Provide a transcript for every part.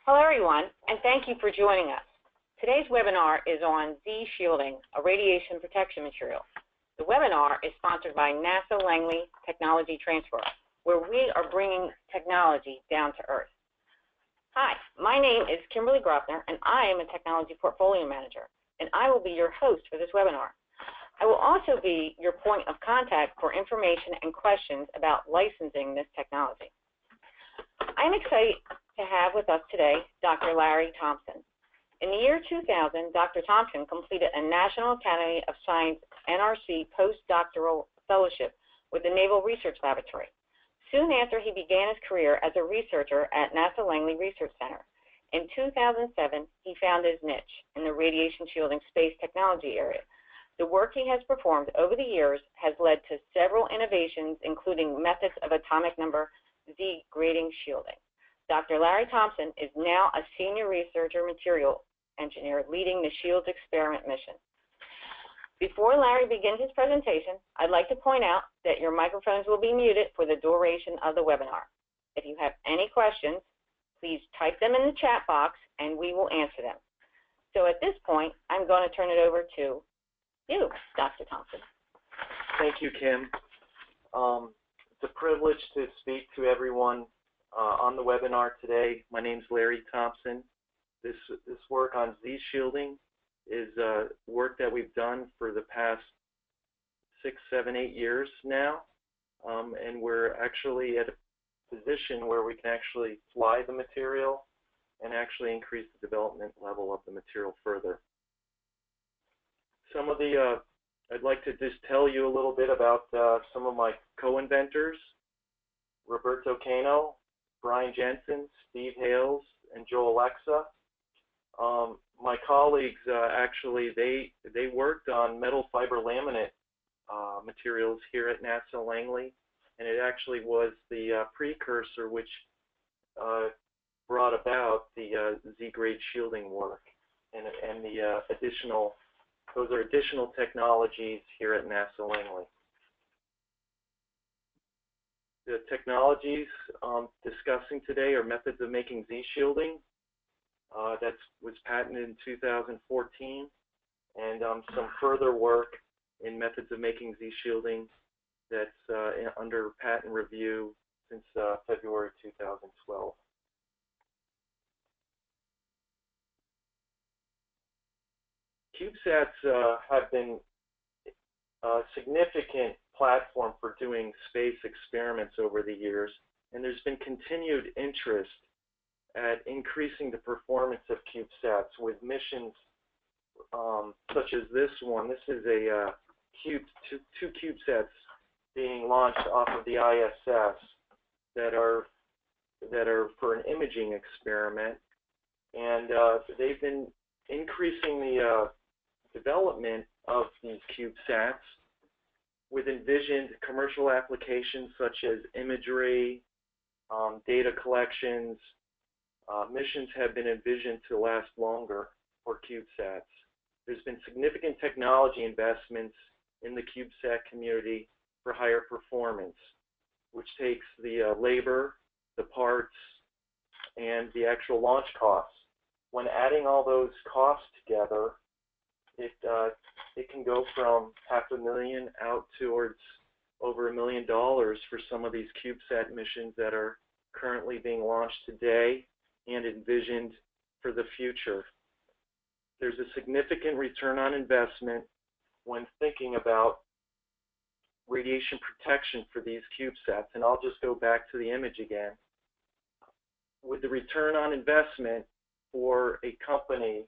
Hello, everyone, and thank you for joining us. Today's webinar is on Z-shielding, a radiation protection material. The webinar is sponsored by NASA Langley Technology Transfer, where we are bringing technology down to Earth. Hi, my name is Kimberly Graupner, and I am a Technology Portfolio Manager, and I will be your host for this webinar. I will also be your point of contact for information and questions about licensing this technology. I am excited to have with us today Dr. Larry Thomsen. In the year 2000, Dr. Thomsen completed a National Academy of Science NRC postdoctoral fellowship with the Naval Research Laboratory. Soon after, he began his career as a researcher at NASA Langley Research Center. In 2007, he found his niche in the radiation shielding space technology area. The work he has performed over the years has led to several innovations, including methods of atomic number Z grading shielding. Dr. Larry Thomsen is now a senior researcher material engineer leading the SHIELDS experiment mission. Before Larry begins his presentation, I'd like to point out that your microphones will be muted for the duration of the webinar. If you have any questions, please type them in the chat box and we will answer them. So at this point, I'm going to turn it over to you, Dr. Thomsen. Thank you, Kim. It's a privilege to speak to everyone on the webinar today. My name is Larry Thomsen. This work on Z-shielding is work that we've done for the past 6, 7, 8 years now, and we're actually at a position where we can actually fly the material and actually increase the development level of the material further. Some of the, I'd like to just tell you a little bit about some of my co-inventors, Roberto Cano, Brian Jensen, Steve Hales, and Joe Alexa. My colleagues actually, they worked on metal fiber laminate materials here at NASA Langley, and it actually was the precursor which brought about the Z-grade shielding work and the those are additional technologies here at NASA Langley. The technologies discussing today are methods of making Z-shielding. That was patented in 2014, and some further work in methods of making Z-shielding that's under patent review since February 2012. CubeSats have been a significant platform for doing space experiments over the years, and there's been continued interest at increasing the performance of CubeSats with missions such as this one. This is a two CubeSats being launched off of the ISS that are for an imaging experiment, and they've been increasing the development of these CubeSats with envisioned commercial applications such as imagery, data collections. Missions have been envisioned to last longer for CubeSats. There's been significant technology investments in the CubeSat community for higher performance, which takes the labor, the parts, and the actual launch costs. When adding all those costs together, it can go from $500,000 out towards over $1 million for some of these CubeSat missions that are currently being launched today and envisioned for the future. There's a significant return on investment when thinking about radiation protection for these CubeSats, and I'll just go back to the image again. With the return on investment for a company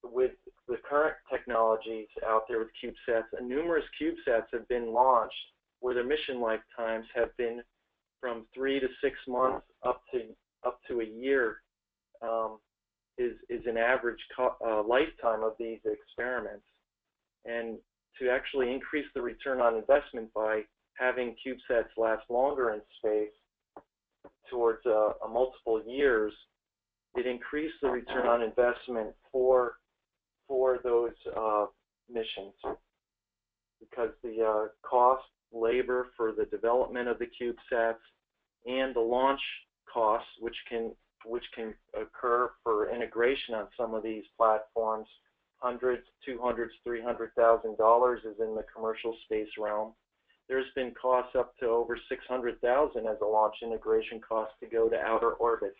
with the current technologies out there with CubeSats, and numerous CubeSats have been launched where their mission lifetimes have been from 3 to 6 months up to a year is an average lifetime of these experiments. And to actually increase the return on investment by having CubeSats last longer in space towards multiple years, it increased the return on investment for those missions, because the cost, labor for the development of the CubeSats and the launch costs, which can which can occur for integration on some of these platforms. Hundreds, $200,000, $300,000 is in the commercial space realm. There's been costs up to over $600,000 as a launch integration cost to go to outer orbits.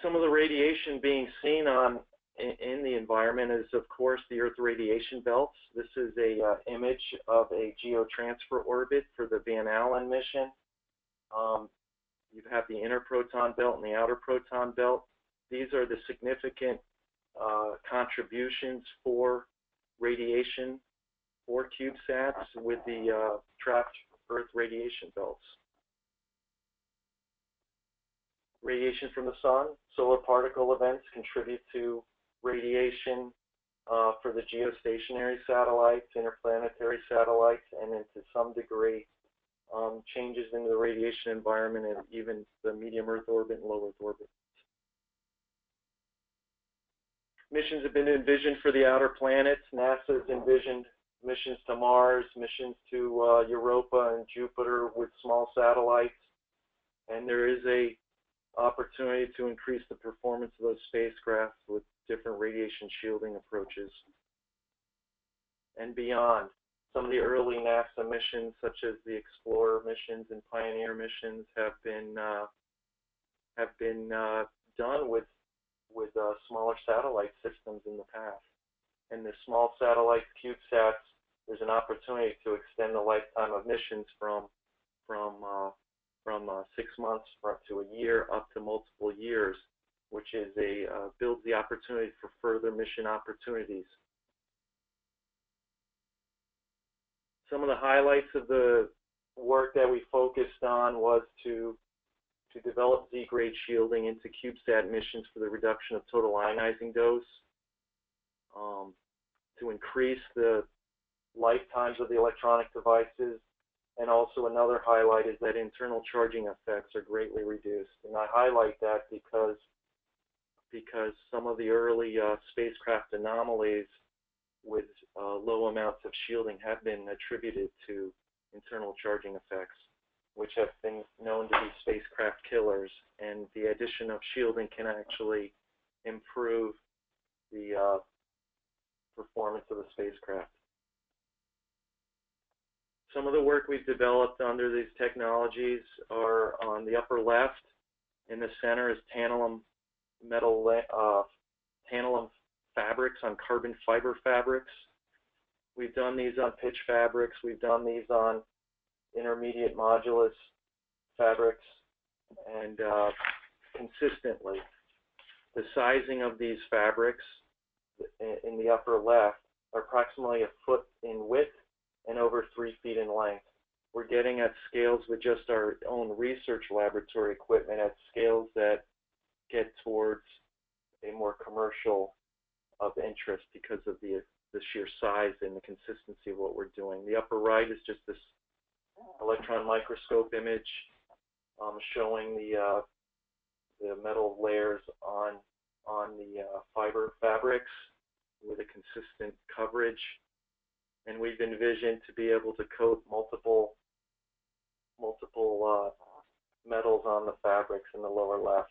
Some of the radiation being seen in the environment is, of course, the Earth radiation belts. This is a image of a geotransfer orbit for the Van Allen mission. You have the inner proton belt and the outer proton belt. These are the significant contributions for radiation for CubeSats with the trapped Earth radiation belts. Radiation from the sun, solar particle events contribute to radiation for the geostationary satellites, interplanetary satellites, and then to some degree changes in the radiation environment and even the medium Earth orbit and low Earth orbit. Missions have been envisioned for the outer planets. NASA has envisioned missions to Mars, missions to Europa and Jupiter with small satellites, and there is a opportunity to increase the performance of those spacecraft with different radiation shielding approaches. And beyond, some of the early NASA missions, such as the Explorer missions and Pioneer missions, have been done with smaller satellite systems in the past. And the small satellites, CubeSats, there's an opportunity to extend the lifetime of missions from 6 months to a year up to multiple years, which is builds the opportunity for further mission opportunities. Some of the highlights of the work that we focused on was to develop Z-grade shielding into CubeSat missions for the reduction of total ionizing dose, to increase the lifetimes of the electronic devices, and also another highlight is that internal charging effects are greatly reduced. And I highlight that because some of the early spacecraft anomalies with low amounts of shielding have been attributed to internal charging effects, which have been known to be spacecraft killers, and the addition of shielding can actually improve the performance of the spacecraft. Some of the work we've developed under these technologies are on the upper left. In the center is tantalum fabrics on carbon fiber fabrics. We've done these on pitch fabrics. We've done these on intermediate modulus fabrics, and consistently. The sizing of these fabrics in the upper left are approximately 1 foot in width and over 3 feet in length. We're getting at scales with just our own research laboratory equipment at scales that get towards a more commercial of interest because of the sheer size and the consistency of what we're doing. The upper right is just this electron microscope image showing the metal layers on the fiber fabrics with a consistent coverage. And we've envisioned to be able to coat multiple metals on the fabrics in the lower left.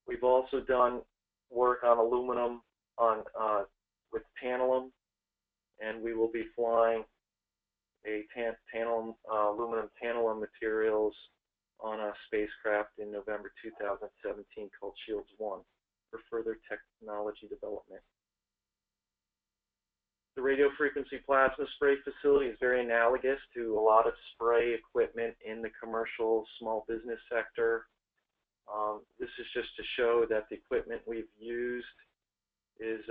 We've also done work on aluminum with tantalum, and we will be flying a aluminum tantalum materials on a spacecraft in November 2017 called Shields 1 for further technology development. The radio frequency plasma spray facility is very analogous to a lot of spray equipment in the commercial small business sector. This is just to show that the equipment we've used is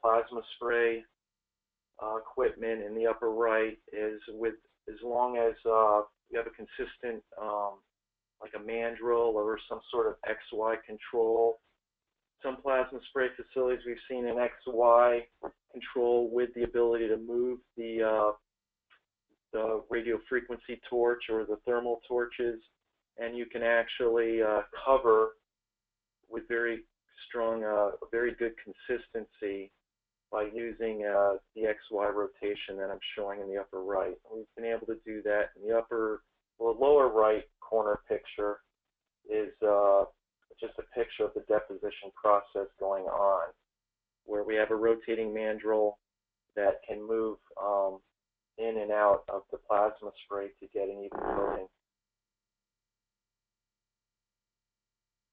plasma spray equipment in the upper right is as long as you have a consistent like a mandrel or some sort of XY control. Some plasma spray facilities we've seen an XY control with the ability to move the radio frequency torch or the thermal torches, and you can actually cover with very strong, very good consistency by using the XY rotation that I'm showing in the upper right. We've been able to do that in the lower right corner picture. picture of the deposition process going on, where we have a rotating mandrel that can move in and out of the plasma spray to get an even coating.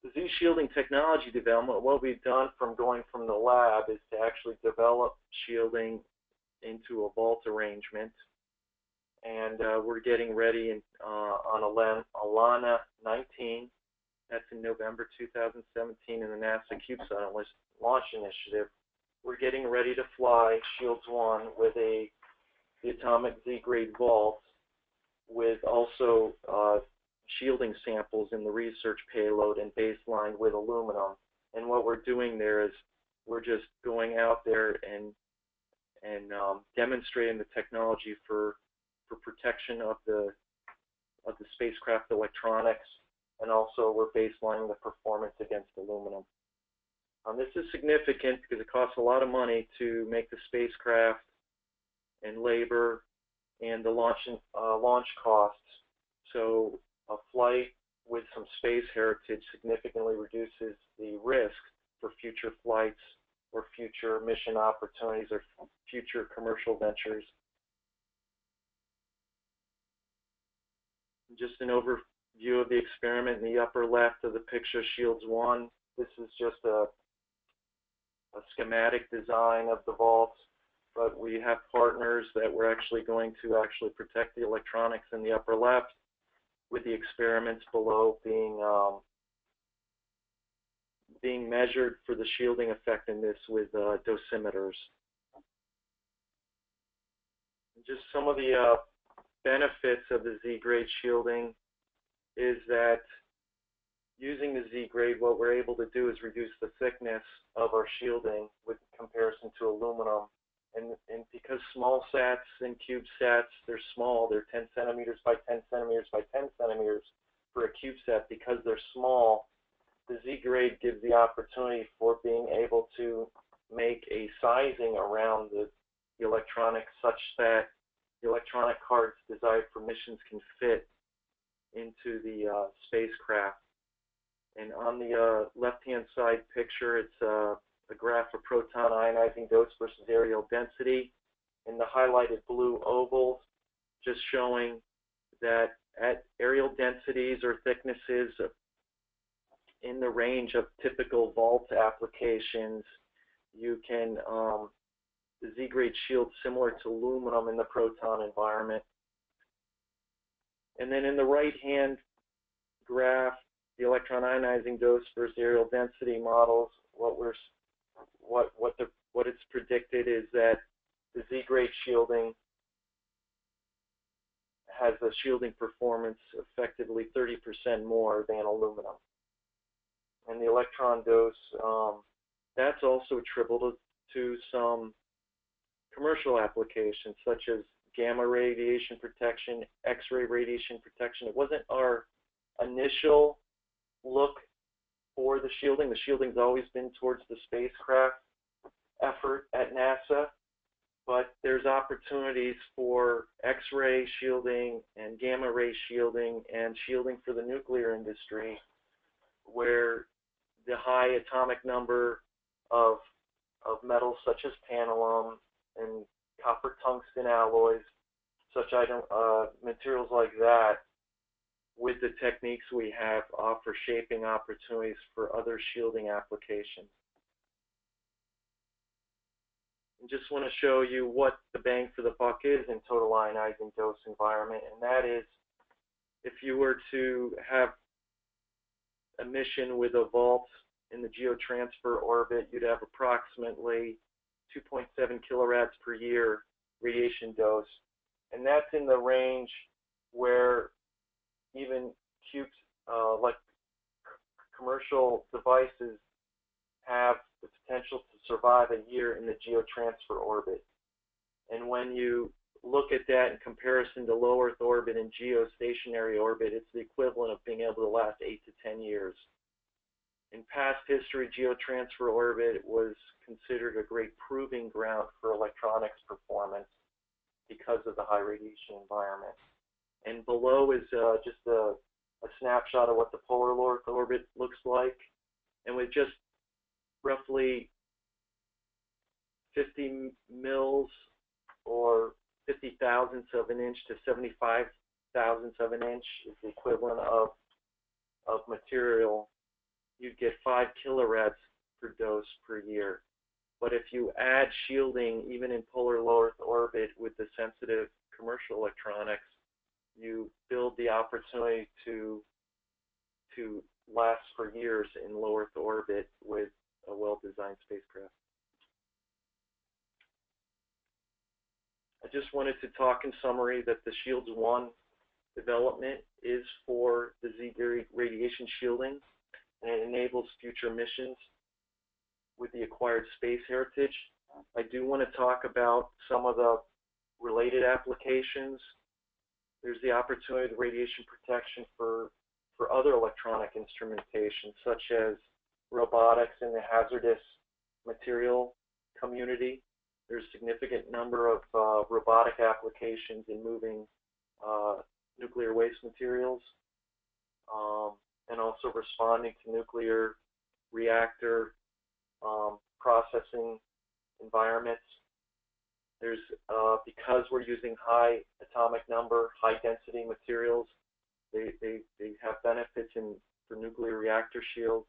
The Z-shielding technology development, what we've done from going from the lab is to actually develop shielding into a vault arrangement. And we're getting ready on Alana 19. That's in November 2017 in the NASA CubeSat launch initiative. We're getting ready to fly Shields 1 with the atomic Z-grade vault, with also shielding samples in the research payload and baselined with aluminum. And what we're doing there is we're just going out there and demonstrating the technology for protection of the spacecraft electronics, and also we're baselining the performance against aluminum. This is significant because it costs a lot of money to make the spacecraft and labor and the launch costs. So a flight with some space heritage significantly reduces the risk for future flights or future mission opportunities or future commercial ventures. Just an overview of the experiment in the upper left of the picture, Shields 1. This is just a schematic design of the vaults, but we have partners that we're actually going to protect the electronics in the upper left, with the experiments below being measured for the shielding effectiveness with dosimeters. Just some of the benefits of the Z-grade shielding is that using the Z-grade, what we're able to do is reduce the thickness of our shielding with comparison to aluminum. And because small sats and CubeSats, they're small, they're 10 centimeters by 10 centimeters by 10 centimeters for a CubeSat. Because they're small, the Z-grade gives the opportunity for being able to make a sizing around the electronics such that the electronic cards desired for missions can fit into the spacecraft. And on the left-hand side picture, it's a graph of proton ionizing dose versus areal density. In the highlighted blue ovals, just showing that at areal densities or thicknesses in the range of typical vault applications, you can the Z-grade shield similar to aluminum in the proton environment. And then in the right-hand graph, the electron ionizing dose versus areal density models, what it's predicted is that the Z-grade shielding has a shielding performance effectively 30% more than aluminum. And the electron dose, that's also attributable to some commercial applications such as gamma radiation protection, X-ray radiation protection. It wasn't our initial look for the shielding. The shielding's always been towards the spacecraft effort at NASA, but there's opportunities for X-ray shielding and gamma ray shielding and shielding for the nuclear industry, where the high atomic number of metals such as tantalum and copper tungsten alloys, materials like that, with the techniques we have, offer shaping opportunities for other shielding applications. And just want to show you what the bang for the buck is in total ionizing dose environment, and that is if you were to have a mission with a vault in the geotransfer orbit, you'd have approximately 2.7 kilorads per year radiation dose. And that's in the range where even like commercial devices have the potential to survive a year in the geotransfer orbit. And when you look at that in comparison to low Earth orbit and geostationary orbit, it's the equivalent of being able to last 8 to 10 years. In past history, geotransfer orbit was considered a great proving ground for electronics performance because of the high radiation environment. And below is just a snapshot of what the polar Earth orbit looks like. And with just roughly 50 mils or 50 thousandths of an inch to 75 thousandths of an inch is the equivalent of material, you'd get 5 kiloreds per dose per year. But if you add shielding, even in polar low Earth orbit with the sensitive commercial electronics, you build the opportunity to last for years in low Earth orbit with a well-designed spacecraft. I just wanted to talk in summary that the Shields 1 development is for the Z radiation shielding, and it enables future missions with the acquired space heritage. I do want to talk about some of the related applications. There's the opportunity of radiation protection for other electronic instrumentation, such as robotics in the hazardous material community. There's a significant number of robotic applications in moving nuclear waste materials, and also responding to nuclear reactor processing environments. There's because we're using high atomic number, high density materials, they have benefits for nuclear reactor shields.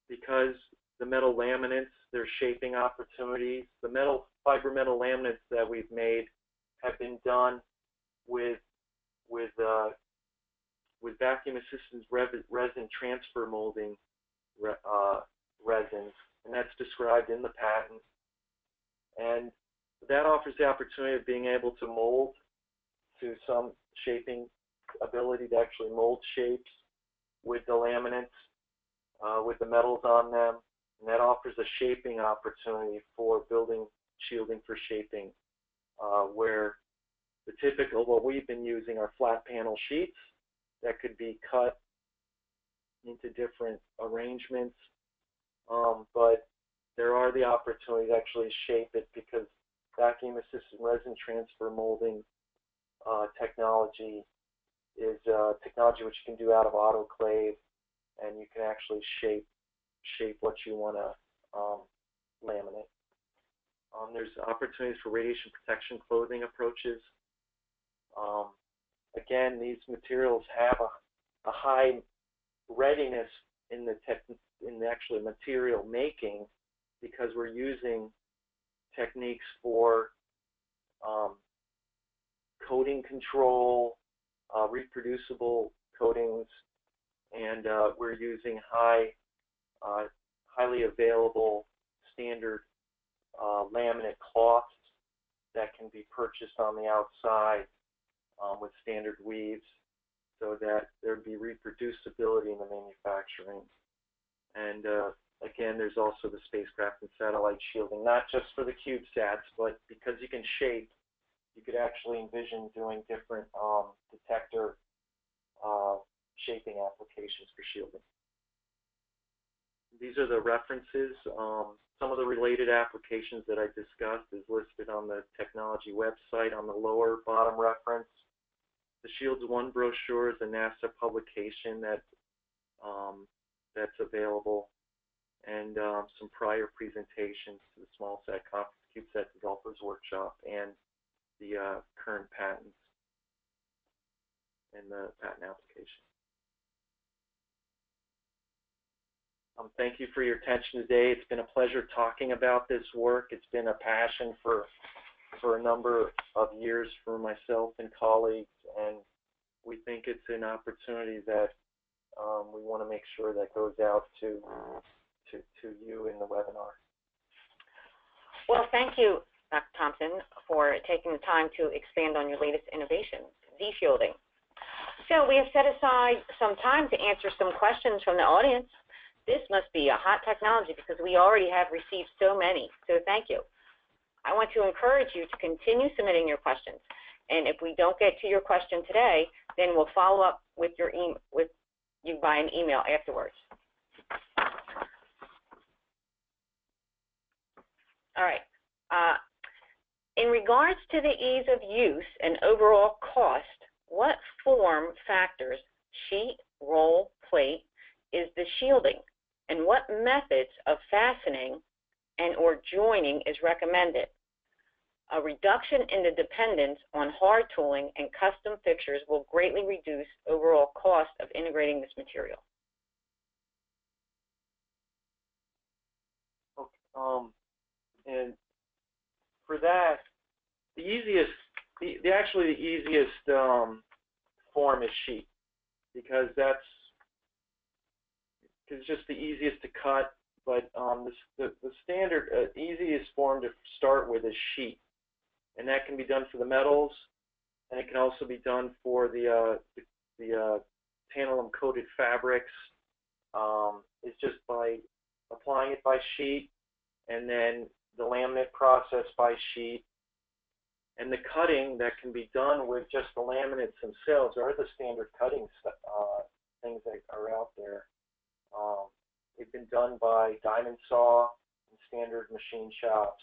Because the metal laminates, there's shaping opportunities. The fiber metal laminates that we've made have been done with vacuum assisted resin transfer molding resins, and that's described in the patent. And that offers the opportunity of being able to mold to some shaping ability to actually mold shapes with the laminates, with the metals on them, and that offers a shaping opportunity for building shielding for shaping, where the typical, what we've been using are flat panel sheets that could be cut into different arrangements, but there are the opportunities to actually shape it, because vacuum assisted resin transfer molding technology is technology which you can do out of autoclave, and you can actually shape what you want to laminate. There's opportunities for radiation protection clothing approaches. Again, these materials have a high readiness in the actual material making, because we're using techniques for coating control, reproducible coatings, and we're using highly available standard laminate cloths that can be purchased on the outside with standard weaves, so that there'd be reproducibility in the manufacturing. And again, there's also the spacecraft and satellite shielding, not just for the CubeSats, but because you can shape, you could actually envision doing different detector shaping applications for shielding. These are the references. Some of the related applications that I discussed is listed on the technology website on the lower bottom reference. The Shields 1 brochure is a NASA publication that's available, and some prior presentations to the Small Sat Conference, CubeSat Developers Workshop, and the current patents and the patent application. Thank you for your attention today. It's been a pleasure talking about this work. It's been a passion for a number of years for myself and colleagues, and we think it's an opportunity that we want to make sure that goes out to you in the webinar. Well, thank you, Dr. Thomsen, for taking the time to expand on your latest innovation, Z-shielding. So we have set aside some time to answer some questions from the audience. This must be a hot technology, because we already have received so many, so thank you. I want to encourage you to continue submitting your questions, and if we don't get to your question today, then we'll follow up with you by an email afterwards. All right. In regards to the ease of use and overall cost, what form factors, sheet, roll, plate, is the shielding? and what methods of fastening and or joining is recommended. A reduction in the dependence on hard tooling and custom fixtures will greatly reduce overall cost of integrating this material. Okay, and for that, the easiest, actually the easiest form is sheet, because it's just the easiest to cut. But the standard, easiest form to start with is sheet, and that can be done for the metals, and it can also be done for the tantalum coated fabrics. It's just by applying it by sheet, and then the laminate process by sheet, and the cutting that can be done with just the laminates themselves are the standard cutting things that are out there. They've been done by diamond saw in standard machine shops.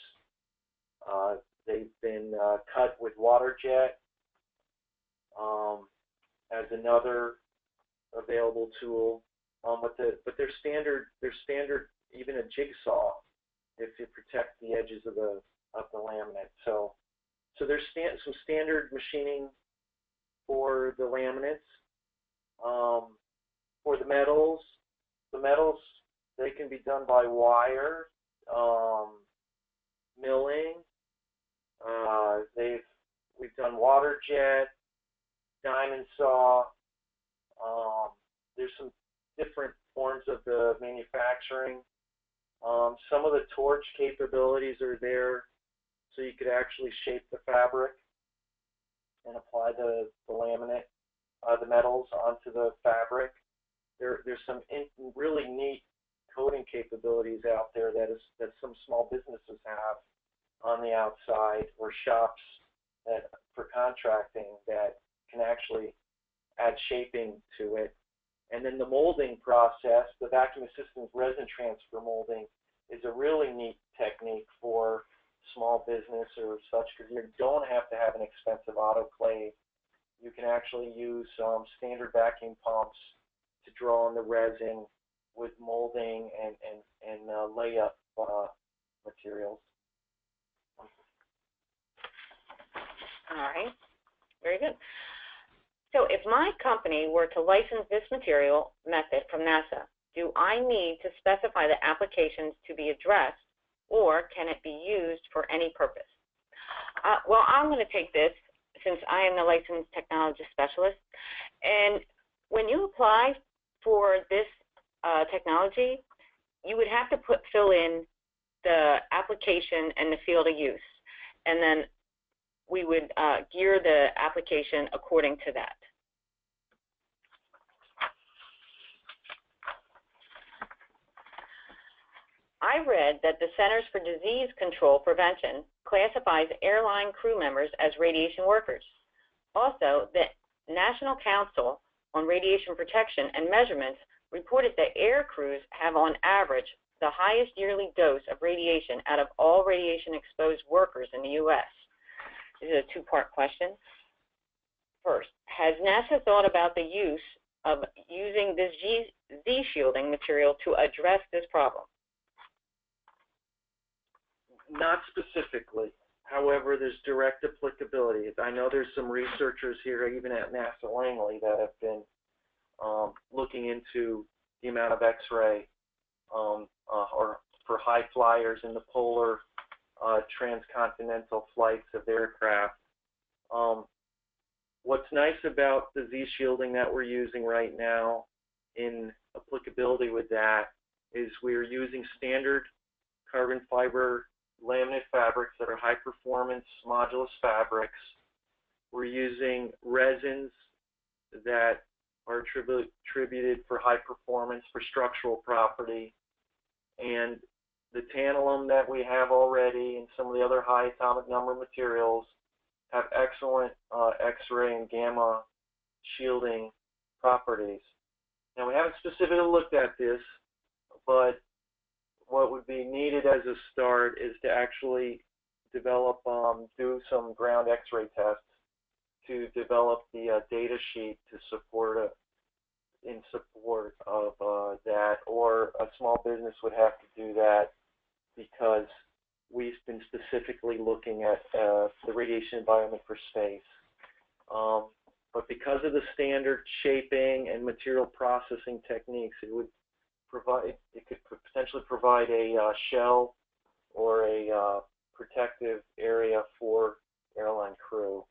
They've been cut with water jet as another available tool. But they're standard even a jigsaw if you protect the edges of the laminate. So there's some standard machining for the laminates. For the metals, they can be done by wire, milling. We've done water jet, diamond saw. There's some different forms of the manufacturing. Some of the torch capabilities are there, so you could actually shape the fabric and apply the laminate, the metals onto the fabric. There's some really neat coating capabilities out there that some small businesses have on the outside, or shops for contracting that can actually add shaping to it. And then the molding process, the vacuum assisted resin transfer molding, is a really neat technique for small business or such, because you don't have to have an expensive autoclave. You can actually use standard vacuum pumps to draw on the resin with molding and layup materials. All right, very good. So if my company were to license this material method from NASA, do I need to specify the applications to be addressed, or can it be used for any purpose? Well, I'm going to take this since I am the licensed technologist specialist. And when you apply for this technology, you would have to fill in the application and the field of use, and then we would gear the application according to that. I read that the Centers for Disease Control Prevention classifies airline crew members as radiation workers. Also, the National Council on Radiation Protection and Measurements reported that air crews have on average the highest yearly dose of radiation out of all radiation-exposed workers in the U.S. This is a two-part question. First, has NASA thought about the use of using this Z-shielding material to address this problem? Not specifically. However, there's direct applicability. I know there's some researchers here, even at NASA Langley, that have been looking into the amount of X-ray or for high flyers in the polar transcontinental flights of aircraft. What's nice about the Z-shielding that we're using right now in applicability with that is we're using standard carbon fiber laminate fabrics that are high performance modulus fabrics. We're using resins that are attributed for high performance for structural property, and the tantalum that we have already and some of the other high atomic number materials have excellent X-ray and gamma shielding properties. Now, we haven't specifically looked at this, but what would be needed as a start is to actually develop, do some ground X-ray tests to develop the data sheet to support in support of that, or a small business would have to do that because we've been specifically looking at the radiation environment for space. But because of the standard shaping and material processing techniques, it could potentially provide a shell or a protective area for airline crew,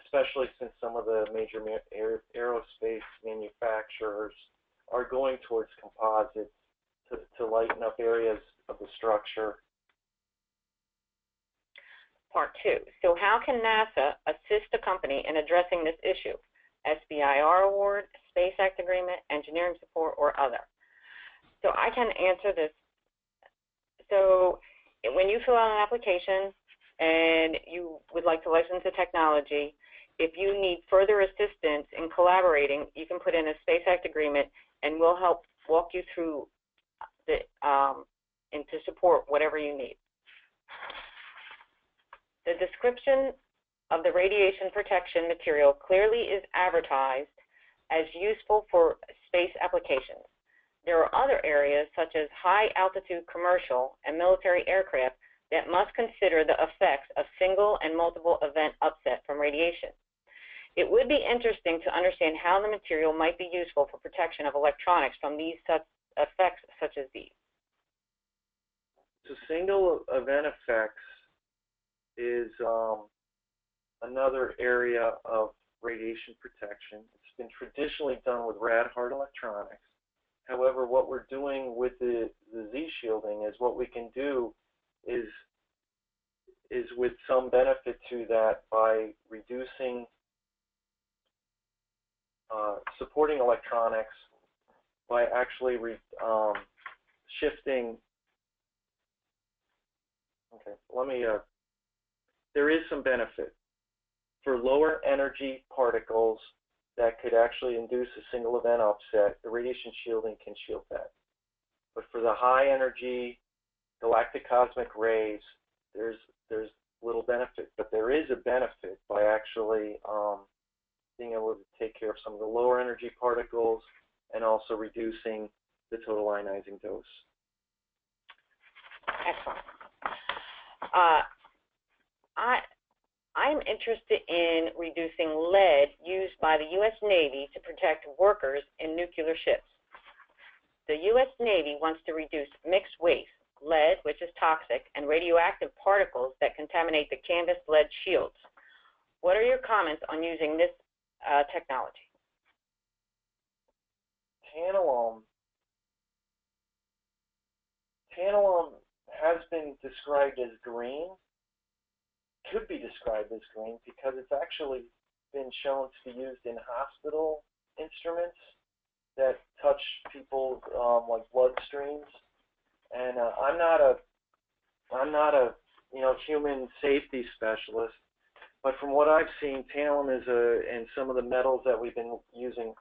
especially since some of the major aerospace manufacturers are going towards composites to lighten up areas of the structure. Part 2. So how can NASA assist the company in addressing this issue? SBIR award, Space Act agreement, engineering support, or other? So I can answer this. So when you fill out an application and you would like to license a technology, if you need further assistance in collaborating, you can put in a Space Act agreement, and we'll help walk you through the and to support whatever you need. The description of the radiation protection material clearly is advertised as useful for space applications. There are other areas, such as high-altitude commercial and military aircraft, that must consider the effects of single and multiple event upset from radiation. It would be interesting to understand how the material might be useful for protection of electronics from these effects such as these. So single event effects is another area of radiation protection. It's been traditionally done with rad-hard electronics. However, what we're doing with the Z-shielding is what we can do is with some benefit to that by reducing, supporting electronics by actually shifting. Okay, there is some benefit for lower energy particles that could actually induce a single event upset. The radiation shielding can shield that. But for the high energy galactic cosmic rays, there's little benefit. But there is a benefit by actually being able to take care of some of the lower energy particles and also reducing the total ionizing dose. Excellent. I'm interested in reducing lead used by the U.S. Navy to protect workers in nuclear ships. The U.S. Navy wants to reduce mixed waste, lead, which is toxic, and radioactive particles that contaminate the canvas lead shields. What are your comments on using this technology? Tantalum has been described as green. Could be described as green because it's actually been shown to be used in hospital instruments that touch people's like blood streams. And I'm not a human safety specialist, but from what I've seen, tantalum and some of the metals that we've been using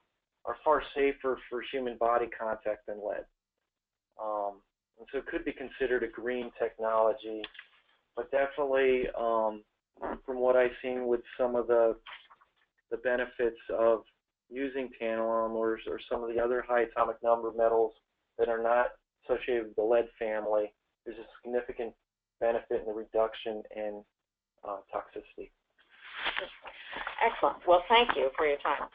are far safer for human body contact than lead. And so it could be considered a green technology. But definitely, from what I've seen with some of the benefits of using tantalum or some of the other high atomic number metals that are not associated with the lead family, there's a significant benefit in the reduction in toxicity. Excellent. Well, thank you for your time.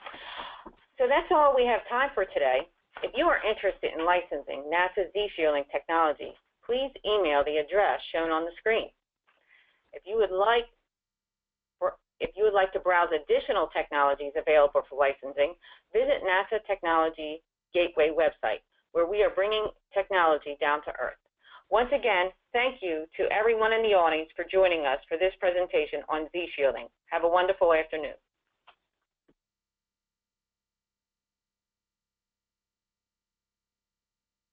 So that's all we have time for today. If you are interested in licensing NASA's Z-shielding technology, please email the address shown on the screen. If you would like to browse additional technologies available for licensing, visit NASA Technology Gateway website, where we are bringing technology down to earth. Once again, thank you to everyone in the audience for joining us for this presentation on Z-shielding. Have a wonderful afternoon.